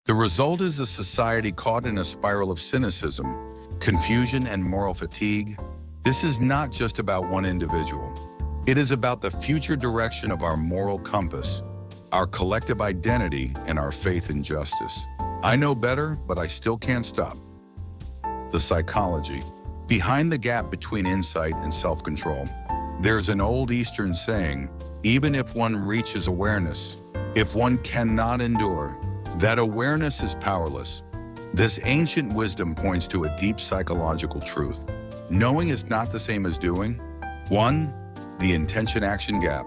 The result is a society caught in a spiral of cynicism, confusion, and moral fatigue. This is not just about one individual. It is about the future direction of our moral compass, our collective identity, and our faith in justice. I know better, but I still can't stop. The psychology. Behind the gap between insight and self-control, there's an old Eastern saying, even if one reaches awareness, if one cannot endure, that awareness is powerless. This ancient wisdom points to a deep psychological truth. Knowing is not the same as doing. 1. The intention-action gap.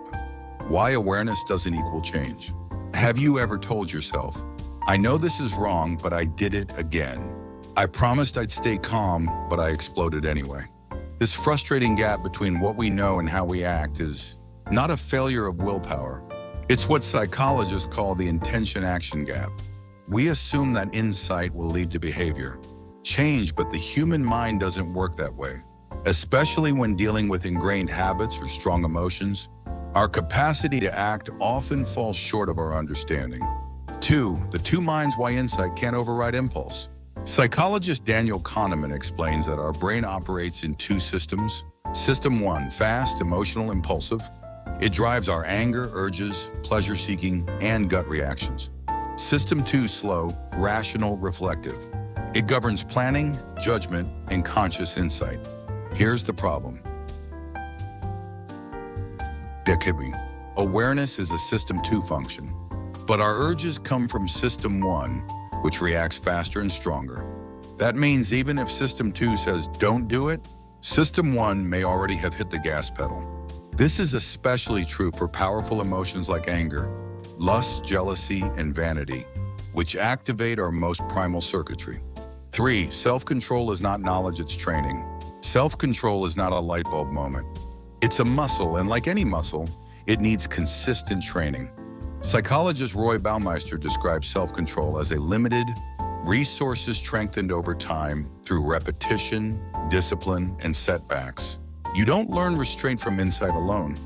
Why awareness doesn't equal change. Have you ever told yourself, I know this is wrong, but I did it again. I promised I'd stay calm, but I exploded anyway. This frustrating gap between what we know and how we act is not a failure of willpower. It's what psychologists call the intention-action gap. We assume that insight will lead to behavior change, but the human mind doesn't work that way. Especially when dealing with ingrained habits or strong emotions, our capacity to act often falls short of our understanding. 2. The two minds why insight can't override impulse. Psychologist Daniel Kahneman explains that our brain operates in two systems. System 1, fast, emotional, impulsive. It drives our anger, urges, pleasure-seeking, and gut reactions. System 2, slow, rational, reflective. It governs planning, judgment, and conscious insight. Here's the problem. Awareness is a System 2 function, but our urges come from System 1, which reacts faster and stronger. That means even if System 2 says don't do it, System 1 may already have hit the gas pedal. This is especially true for powerful emotions like anger, lust, jealousy, and vanity, which activate our most primal circuitry. 3. Self-control is not knowledge, it's training. Self-control is not a light bulb moment. It's a muscle, and like any muscle, it needs consistent training. Psychologist Roy Baumeister describes self-control as a limited, resources strengthened over time through repetition, discipline, and setbacks. You don't learn restraint from insight alone.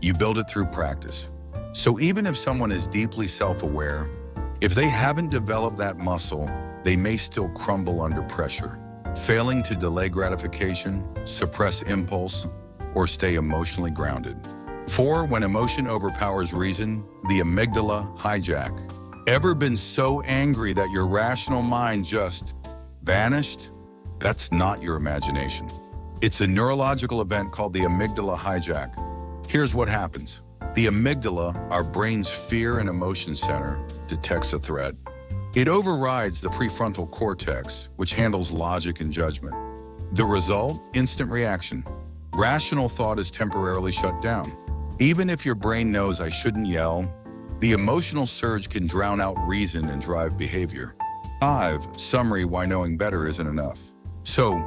You build it through practice. So even if someone is deeply self-aware, if they haven't developed that muscle, they may still crumble under pressure, failing to delay gratification, suppress impulse, or stay emotionally grounded. 4. When emotion overpowers reason, the amygdala hijack. Ever been so angry that your rational mind just vanished? That's not your imagination. It's a neurological event called the amygdala hijack. Here's what happens. The amygdala, our brain's fear and emotion center, detects a threat. It overrides the prefrontal cortex, which handles logic and judgment. The result? Instant reaction. Rational thought is temporarily shut down. Even if your brain knows I shouldn't yell, the emotional surge can drown out reason and drive behavior. 5. Summary: why knowing better isn't enough. So,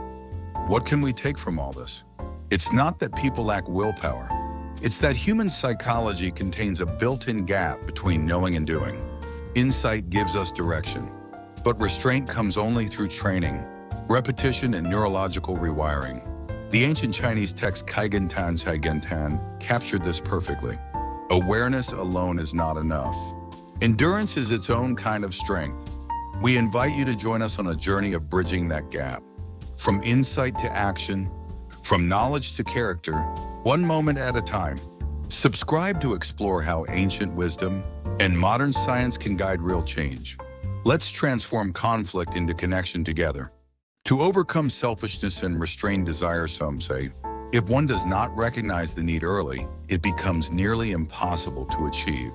what can we take from all this? It's not that people lack willpower. It's that human psychology contains a built-in gap between knowing and doing. Insight gives us direction, but restraint comes only through training, repetition, and neurological rewiring. The ancient Chinese text Chaegeundam captured this perfectly. Awareness alone is not enough. Endurance is its own kind of strength. We invite you to join us on a journey of bridging that gap. From insight to action, from knowledge to character, one moment at a time. Subscribe to explore how ancient wisdom and modern science can guide real change. Let's transform conflict into connection together. To overcome selfishness and restrain desire, some say, if one does not recognize the need early, it becomes nearly impossible to achieve.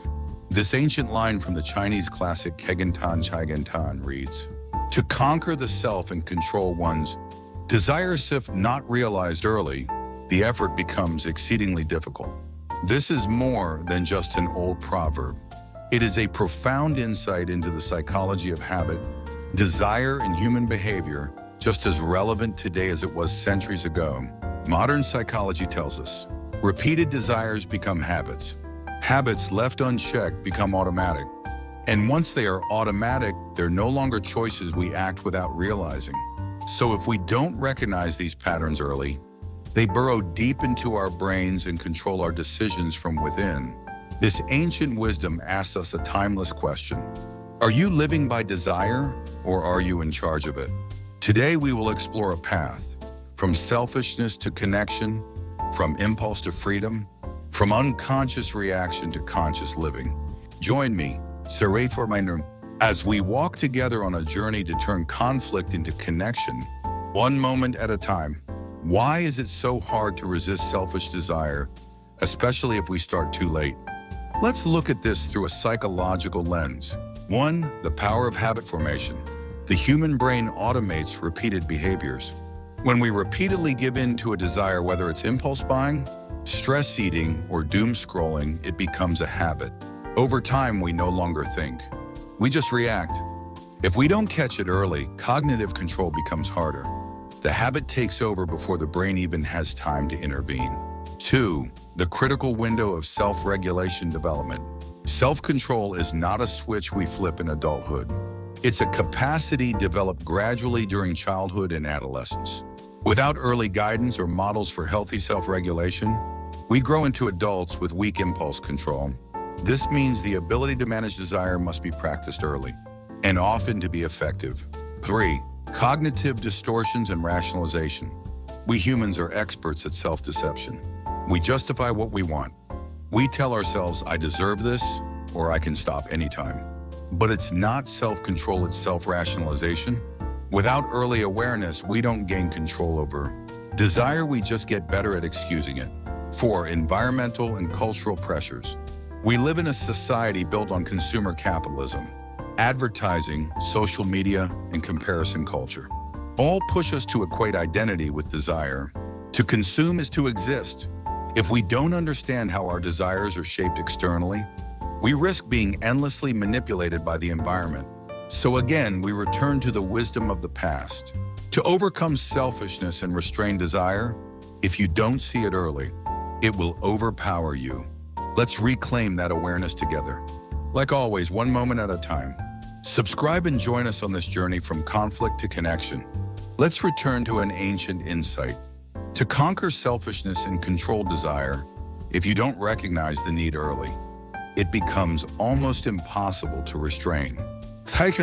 This ancient line from the Chinese classic Chaegeundam reads, to conquer the self and control one's desires if not realized early, the effort becomes exceedingly difficult. This is more than just an old proverb. It is a profound insight into the psychology of habit, desire, and human behavior, just as relevant today as it was centuries ago. Modern psychology tells us, repeated desires become habits. Habits left unchecked become automatic. And once they are automatic, they're no longer choices we act without realizing. So if we don't recognize these patterns early, they burrow deep into our brains and control our decisions from within. This ancient wisdom asks us a timeless question. Are you living by desire, or are you in charge of it? Today we will explore a path from selfishness to connection, from impulse to freedom, from unconscious reaction to conscious living. Join me, Saray Formainer, as we walk together on a journey to turn conflict into connection, one moment at a time. Why is it so hard to resist selfish desire, especially if we start too late? Let's look at this through a psychological lens. 1. The power of habit formation. The human brain automates repeated behaviors. When we repeatedly give in to a desire, whether it's impulse buying, stress eating, or doom scrolling, it becomes a habit. Over time, we no longer think. We just react. If we don't catch it early, cognitive control becomes harder. The habit takes over before the brain even has time to intervene. 2. The critical window of self-regulation development. Self-control is not a switch we flip in adulthood. It's a capacity developed gradually during childhood and adolescence. Without early guidance or models for healthy self-regulation, we grow into adults with weak impulse control. This means the ability to manage desire must be practiced early, and often to be effective. 3. Cognitive distortions and rationalization. We humans are experts at self-deception. We justify what we want. We tell ourselves, I deserve this, or I can stop anytime. But it's not self-control, it's self-rationalization. Without early awareness, we don't gain control over desire, we just get better at excusing it. 4. Environmental and cultural pressures. We live in a society built on consumer capitalism. Advertising, social media, and comparison culture all push us to equate identity with desire. To consume is to exist. If we don't understand how our desires are shaped externally, we risk being endlessly manipulated by the environment. So again, we return to the wisdom of the past. To overcome selfishness and restrain desire, if you don't see it early, it will overpower you. Let's reclaim that awareness together. Like always, one moment at a time. Subscribe and join us on this journey from conflict to connection. Let's return to an ancient insight. To conquer selfishness and control desire, if you don't recognize the need early, it becomes almost impossible to restrain. This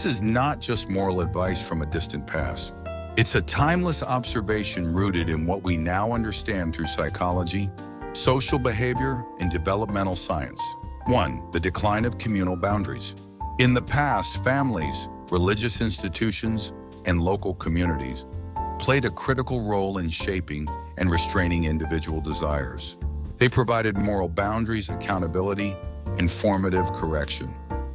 is not just moral advice from a distant past. It's a timeless observation rooted in what we now understand through psychology, social behavior, and developmental science. 1. The decline of communal boundaries. In the past, families, religious institutions, and local communities played a critical role in shaping and restraining individual desires. They provided moral boundaries, accountability, and formative correction.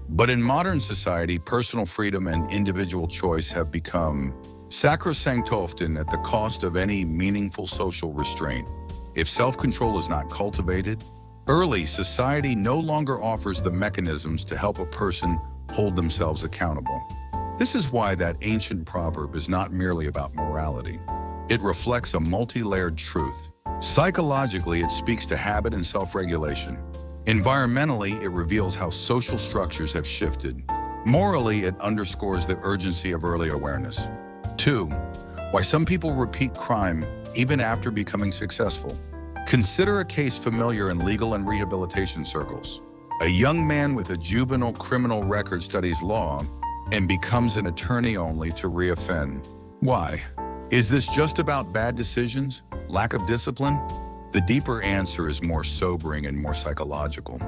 But in modern society, personal freedom and individual choice have become sacrosanct, often at the cost of any meaningful social restraint. If self-control is not cultivated early, society no longer offers the mechanisms to help a person hold themselves accountable. This is why that ancient proverb is not merely about morality. It reflects a multi-layered truth. Psychologically, it speaks to habit and self-regulation. Environmentally, it reveals how social structures have shifted. Morally, it underscores the urgency of early awareness. 2. Why some people repeat crime even after becoming successful. Consider a case familiar in legal and rehabilitation circles. A young man with a juvenile criminal record studies law and becomes an attorney only to reoffend. Why? Is this just about bad decisions? Lack of discipline? The deeper answer is more sobering and more psychological.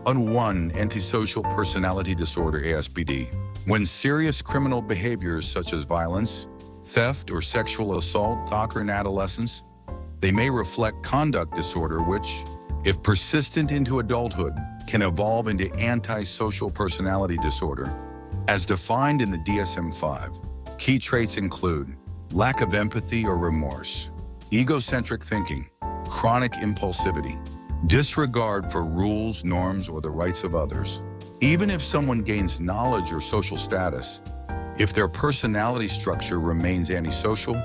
1. Antisocial personality disorder, ASPD. When serious criminal behaviors such as violence, theft, or sexual assault occur in adolescence, they may reflect conduct disorder which, if persistent into adulthood, can evolve into antisocial personality disorder, as defined in the DSM-5. Key traits include lack of empathy or remorse, egocentric thinking, chronic impulsivity, disregard for rules, norms, or the rights of others. Even if someone gains knowledge or social status, if their personality structure remains antisocial,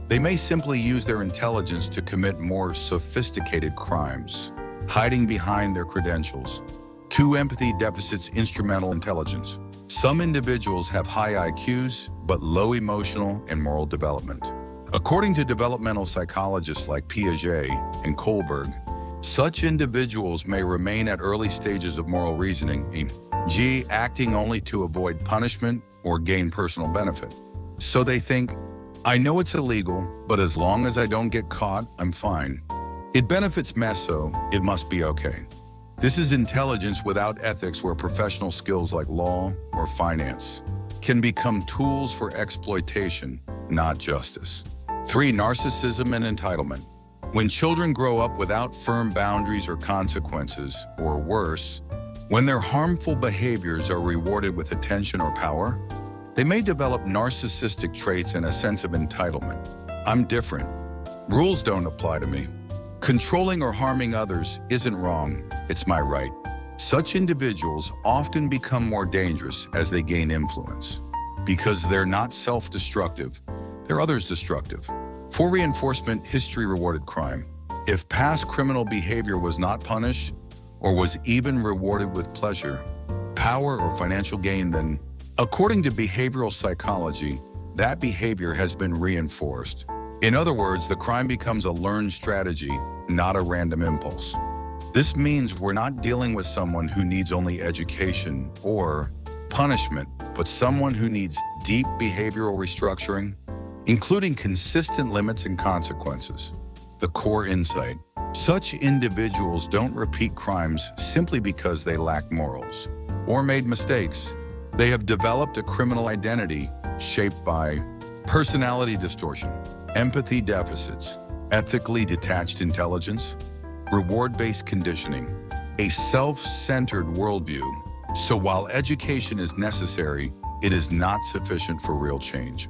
they may simply use their intelligence to commit more sophisticated crimes, hiding behind their credentials. 2. Empathy deficits, instrumental intelligence. Some individuals have high IQs, but low emotional and moral development. According to developmental psychologists like Piaget and Kohlberg, Such individuals may remain at early stages of moral reasoning, e.g., acting only to avoid punishment or gain personal benefit. So they think, I know it's illegal, but as long as I don't get caught, I'm fine. It benefits me, so it must be okay. This is intelligence without ethics, where professional skills like law or finance can become tools for exploitation, not justice. 3. Narcissism and entitlement. When children grow up without firm boundaries or consequences, or worse, when their harmful behaviors are rewarded with attention or power, they may develop narcissistic traits and a sense of entitlement. I'm different. Rules don't apply to me. Controlling or harming others isn't wrong, it's my right. Such individuals often become more dangerous as they gain influence. Because they're not self-destructive, they're others-destructive. 4. Reinforcement, history rewarded crime. If past criminal behavior was not punished or was even rewarded with pleasure, power, or financial gain, then, according to behavioral psychology, that behavior has been reinforced. In other words, the crime becomes a learned strategy, not a random impulse. This means we're not dealing with someone who needs only education or punishment, but someone who needs deep behavioral restructuring, including consistent limits and consequences. The core insight: such individuals don't repeat crimes simply because they lack morals or made mistakes. They have developed a criminal identity shaped by personality distortion, empathy deficits, ethically detached intelligence, reward-based conditioning, a self-centered worldview. So while education is necessary, it is not sufficient for real change.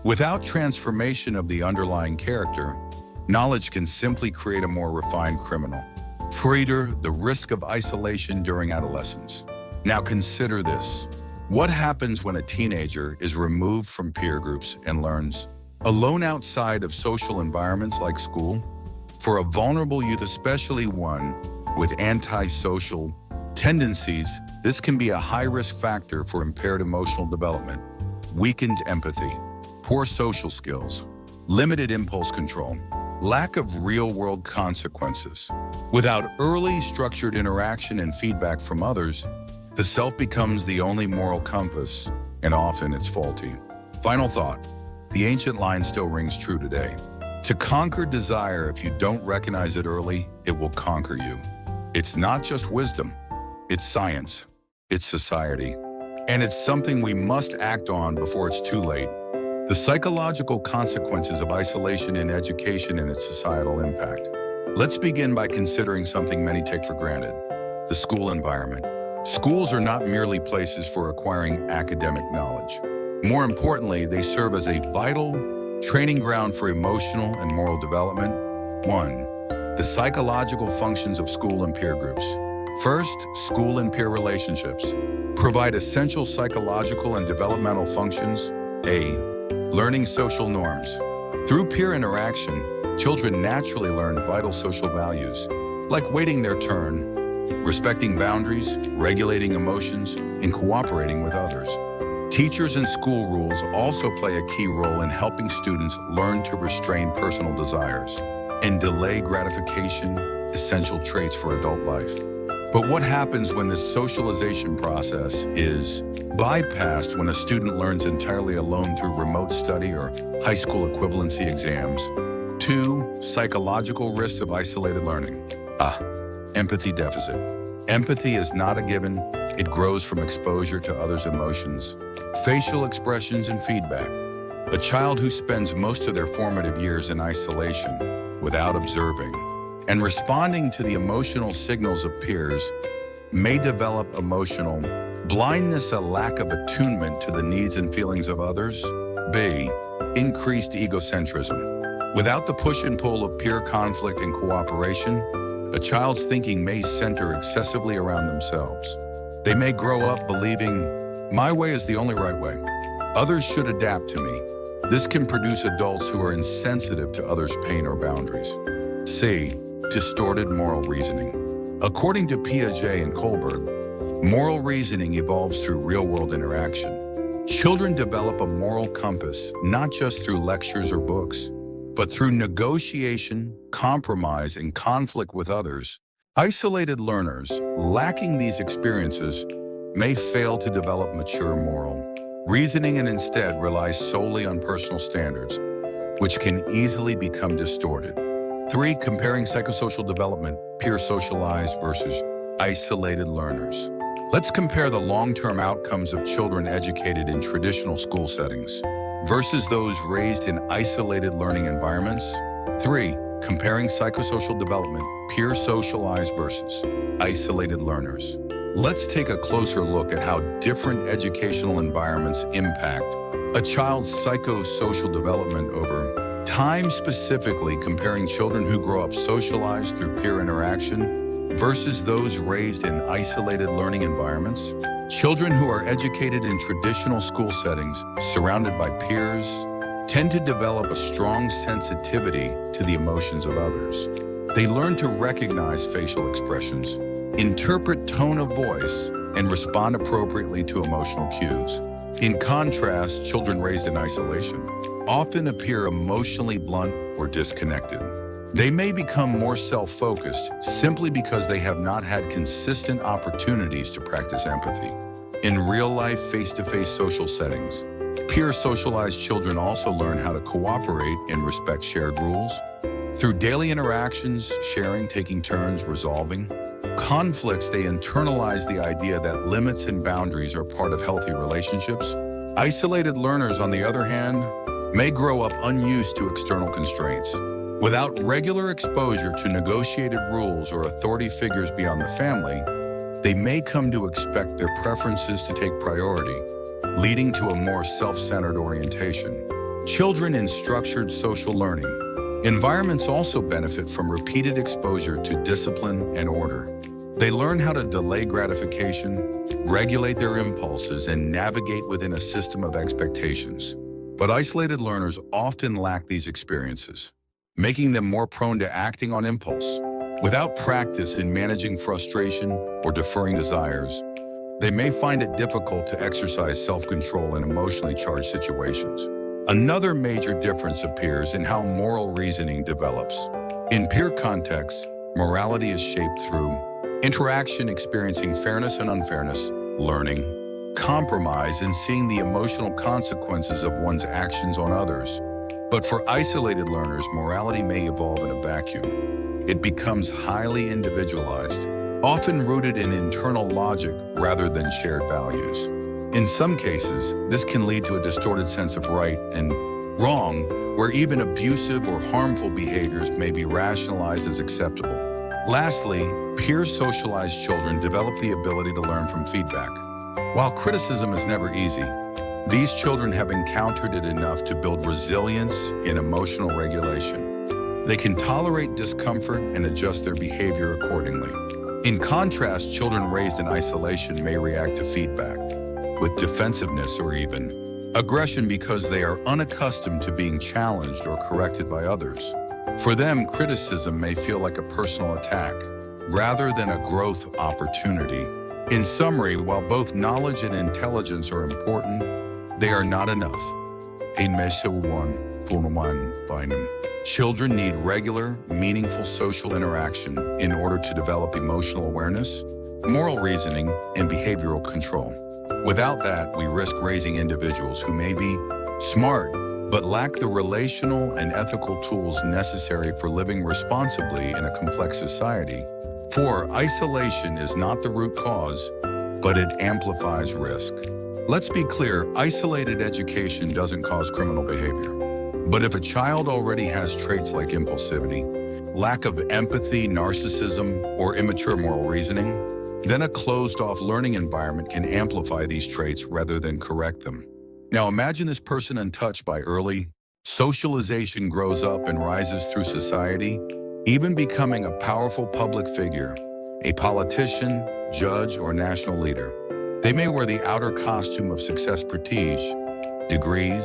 Without transformation of the underlying character, knowledge can simply create a more refined criminal. 4. The risk of isolation during adolescence. Now consider this. What happens when a teenager is removed from peer groups and learns alone outside of social environments like school? For a vulnerable youth, especially one with antisocial tendencies, this can be a high-risk factor for impaired emotional development, weakened empathy, poor social skills, limited impulse control, lack of real-world consequences. Without early, structured interaction and feedback from others, the self becomes the only moral compass, and often it's faulty. Final thought: the ancient line still rings true today. To conquer desire, if you don't recognize it early, it will conquer you. It's not just wisdom, it's science, it's society, and it's something we must act on before it's too late. The psychological consequences of isolation in education and its societal impact. Let's begin by considering something many take for granted: the school environment. Schools are not merely places for acquiring academic knowledge. More importantly, they serve as a vital training ground for emotional and moral development. 1. The psychological functions of school and peer groups. First, school and peer relationships provide essential psychological and developmental functions. A. Learning social norms. Through peer interaction, children naturally learn vital social values, like waiting their turn, respecting boundaries, regulating emotions, and cooperating with others. Teachers and school rules also play a key role in helping students learn to restrain personal desires and delay gratification, essential traits for adult life. But what happens when this socialization process is bypassed, when a student learns entirely alone through remote study or high school equivalency exams? 2. Psychological risks of isolated learning. Empathy deficit. Empathy is not a given. It grows from exposure to others' emotions, facial expressions, and feedback. A child who spends most of their formative years in isolation, without observing and responding to the emotional signals of peers, may develop emotional blindness, a lack of attunement to the needs and feelings of others. B. Increased egocentrism. Without the push and pull of peer conflict and cooperation, a child's thinking may center excessively around themselves. They may grow up believing, my way is the only right way. Others should adapt to me. This can produce adults who are insensitive to others' pain or boundaries. C. Distorted moral reasoning. According to Piaget and Kohlberg, moral reasoning evolves through real-world interaction. Children develop a moral compass not just through lectures or books, But through negotiation, compromise, and conflict with others, isolated learners lacking these experiences may fail to develop mature moral reasoning and instead rely solely on personal standards, which can easily become distorted. 3. Comparing psychosocial development, peer socialized versus isolated learners. Let's compare the long-term outcomes of children educated in traditional school settings versus those raised in isolated learning environments. 3. Comparing psychosocial development, peer socialized versus isolated learners. Let's take a closer look at how different educational environments impact a child's psychosocial development over time, specifically comparing children who grow up socialized through peer interaction versus those raised in isolated learning environments. Children who are educated in traditional school settings, surrounded by peers, tend to develop a strong sensitivity to the emotions of others. They learn to recognize facial expressions, interpret tone of voice, and respond appropriately to emotional cues. In contrast, children raised in isolation often appear emotionally blunt or disconnected. They may become more self-focused simply because they have not had consistent opportunities to practice empathy. In real-life, face-to-face social settings, peer socialized children also learn how to cooperate and respect shared rules. Through daily interactions, sharing, taking turns, resolving conflicts, they internalize the idea that limits and boundaries are part of healthy relationships. Isolated learners, on the other hand, may grow up unused to external constraints. Without regular exposure to negotiated rules or authority figures beyond the family, they may come to expect their preferences to take priority, leading to a more self-centered orientation. Children in structured social learning environments also benefit from repeated exposure to discipline and order. They learn how to delay gratification, regulate their impulses, and navigate within a system of expectations. But isolated learners often lack these experiences, making them more prone to acting on impulse. Without practice in managing frustration or deferring desires, they may find it difficult to exercise self-control in emotionally charged situations. Another major difference appears in how moral reasoning develops. In peer contexts, morality is shaped through interaction, experiencing fairness and unfairness, learning, compromise, and seeing the emotional consequences of one's actions on others. But for isolated learners, morality may evolve in a vacuum. It becomes highly individualized, often rooted in internal logic rather than shared values. In some cases, this can lead to a distorted sense of right and wrong, where even abusive or harmful behaviors may be rationalized as acceptable. Lastly, peer socialized children develop the ability to learn from feedback. While criticism is never easy, these children have encountered it enough to build resilience in emotional regulation. They can tolerate discomfort and adjust their behavior accordingly. In contrast, children raised in isolation may react to feedback with defensiveness or even aggression because they are unaccustomed to being challenged or corrected by others. For them, criticism may feel like a personal attack rather than a growth opportunity. In summary, while both knowledge and intelligence are important, they are not enough. Children need regular, meaningful social interaction in order to develop emotional awareness, moral reasoning, and behavioral control. Without that, we risk raising individuals who may be smart, but lack the relational and ethical tools necessary for living responsibly in a complex society. 4. Isolation is not the root cause, but it amplifies risk. Let's be clear, isolated education doesn't cause criminal behavior. But if a child already has traits like impulsivity, lack of empathy, narcissism, or immature moral reasoning, then a closed-off learning environment can amplify these traits rather than correct them. Now imagine this person untouched by early socialization grows up and rises through society, even becoming a powerful public figure, a politician, judge, or national leader. They may wear the outer costume of success, prestige, degrees,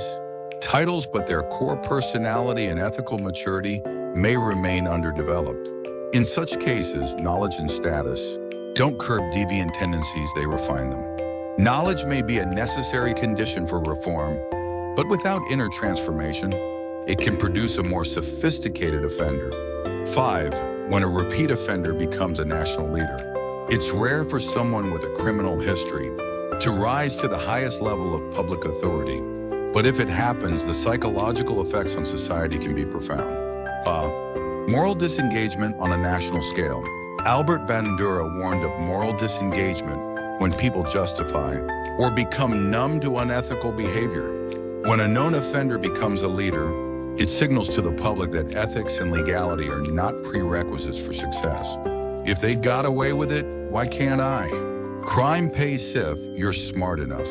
titles, but their core personality and ethical maturity may remain underdeveloped. In such cases, knowledge and status don't curb deviant tendencies, they refine them. Knowledge may be a necessary condition for reform, but without inner transformation, it can produce a more sophisticated offender. 5. When a repeat offender becomes a national leader. It's rare for someone with a criminal history to rise to the highest level of public authority. But if it happens, the psychological effects on society can be profound. Moral disengagement on a national scale. Albert Bandura warned of moral disengagement when people justify or become numb to unethical behavior. When a known offender becomes a leader, it signals to the public that ethics and legality are not prerequisites for success. If they got away with it, why can't I? Crime pays if you're smart enough.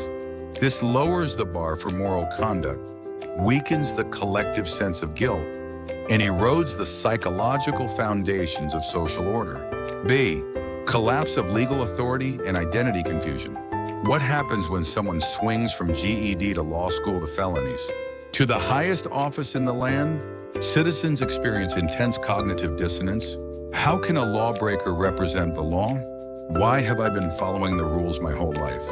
This lowers the bar for moral conduct, weakens the collective sense of guilt, and erodes the psychological foundations of social order. B. Collapse of legal authority and identity confusion. What happens when someone swings from GED to law school to felonies? To the highest office in the land, citizens experience intense cognitive dissonance. How can a lawbreaker represent the law? Why have I been following the rules my whole life?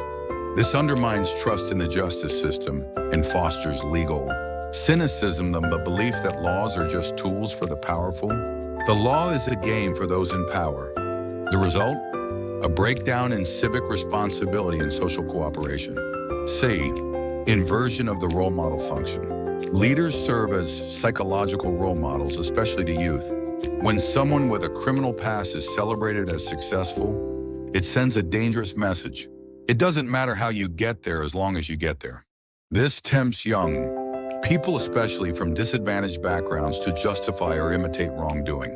This undermines trust in the justice system and fosters legal cynicism, the belief that laws are just tools for the powerful. The law is a game for those in power. The result? A breakdown in civic responsibility and social cooperation. C. Inversion of the role model function. Leaders serve as psychological role models, especially to youth. When someone with a criminal past is celebrated as successful, it sends a dangerous message. It doesn't matter how you get there as long as you get there. This tempts young people, especially from disadvantaged backgrounds, to justify or imitate wrongdoing.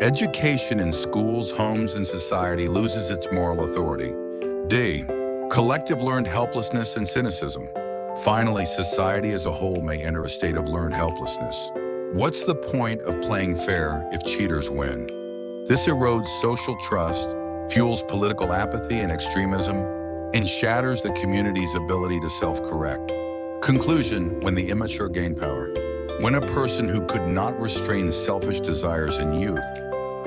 Education in schools, homes, and society loses its moral authority. D. Collective learned helplessness and cynicism. Finally, society as a whole may enter a state of learned helplessness. What's the point of playing fair if cheaters win? This erodes social trust, fuels political apathy and extremism, and shatters the community's ability to self-correct. Conclusion: when the immature gain power. When a person who could not restrain selfish desires in youth,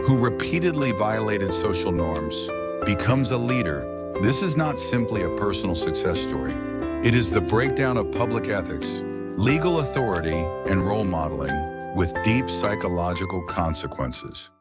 who repeatedly violated social norms, becomes a leader, this is not simply a personal success story. It is the breakdown of public ethics, legal authority, and role modeling with deep psychological consequences.